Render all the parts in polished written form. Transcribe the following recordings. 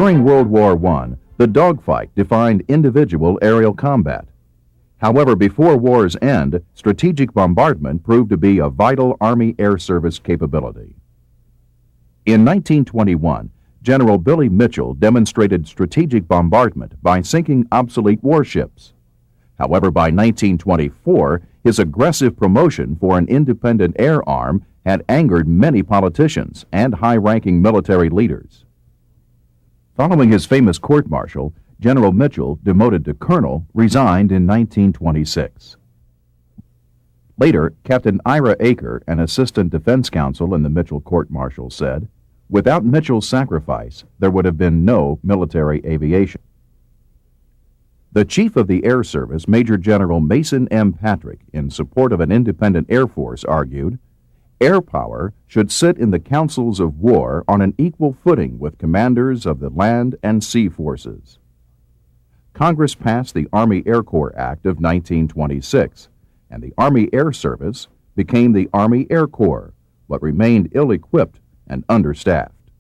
During World War I, the dogfight defined individual aerial combat. However, before war's end, strategic bombardment proved to be a vital Army Air Service capability. In 1921, General Billy Mitchell demonstrated strategic bombardment by sinking obsolete warships. However, by 1924, his aggressive promotion for an independent air arm had angered many politicians and high-ranking military leaders. Following his famous court-martial, General Mitchell, demoted to colonel, resigned in 1926. Later, Captain Ira Aker, an assistant defense counsel in the Mitchell court-martial, said, "Without Mitchell's sacrifice, there would have been no military aviation." The Chief of the Air Service, Major General Mason M. Patrick, in support of an independent Air Force, argued, "Air power should sit in the councils of war on an equal footing with commanders of the land and sea forces." Congress passed the Army Air Corps Act of 1926, and the Army Air Service became the Army Air Corps, but remained ill-equipped and understaffed.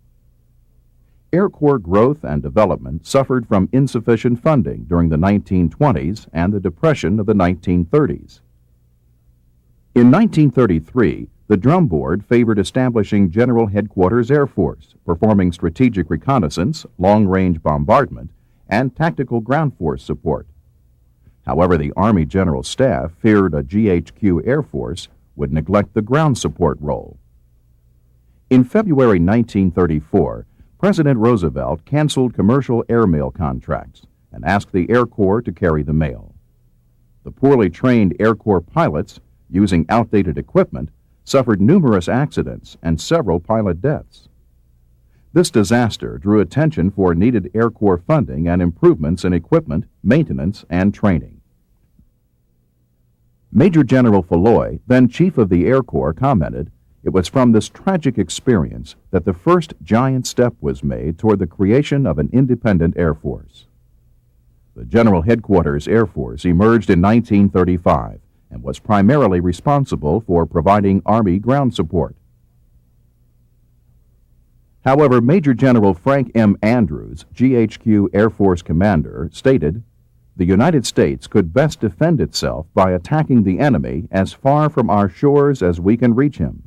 Air Corps growth and development suffered from insufficient funding during the 1920s and the Depression of the 1930s. In 1933, the Drum Board favored establishing General Headquarters Air Force, performing strategic reconnaissance, long-range bombardment, and tactical ground force support. However, the Army General Staff feared a GHQ Air Force would neglect the ground support role. In February 1934, President Roosevelt canceled commercial airmail contracts and asked the Air Corps to carry the mail. The poorly trained Air Corps pilots, using outdated equipment, suffered numerous accidents and several pilot deaths. This disaster drew attention for needed Air Corps funding and improvements in equipment, maintenance, and training. Major General Falloy, then Chief of the Air Corps, commented, "It was from this tragic experience that the first giant step was made toward the creation of an independent Air Force." The General Headquarters Air Force emerged in 1935 and was primarily responsible for providing Army ground support. However, Major General Frank M. Andrews, GHQ Air Force commander, stated, "The United States could best defend itself by attacking the enemy as far from our shores as we can reach him."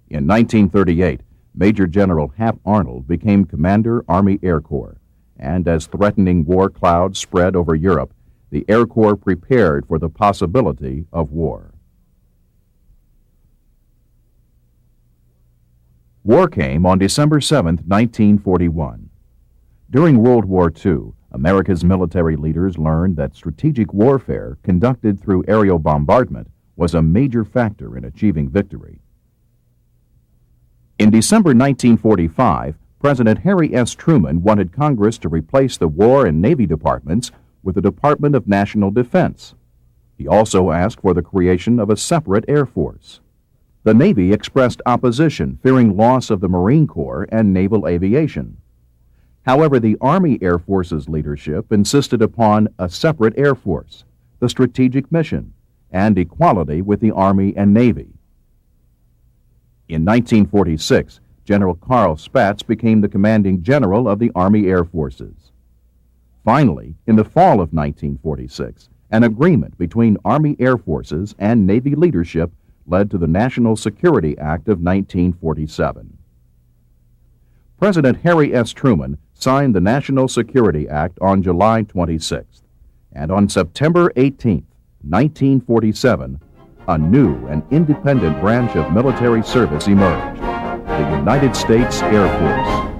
In 1938, Major General Hap Arnold became Commander, Army Air Corps, and as threatening war clouds spread over Europe, the Air Corps prepared for the possibility of war. War came on December 7, 1941. During World War II, America's military leaders learned that strategic warfare conducted through aerial bombardment was a major factor in achieving victory. In December 1945, President Harry S. Truman wanted Congress to replace the War and Navy departments with the Department of National Defense. He also asked for the creation of a separate Air Force. The Navy expressed opposition, fearing loss of the Marine Corps and naval aviation. However, the Army Air Force's leadership insisted upon a separate Air Force, the strategic mission, and equality with the Army and Navy. In 1946, General Carl Spaatz became the commanding general of the Army Air Forces. Finally, in the fall of 1946, an agreement between Army Air Forces and Navy leadership led to the National Security Act of 1947. President Harry S. Truman signed the National Security Act on July 26th, and on September 18, 1947, a new and independent branch of military service emerged, the United States Air Force.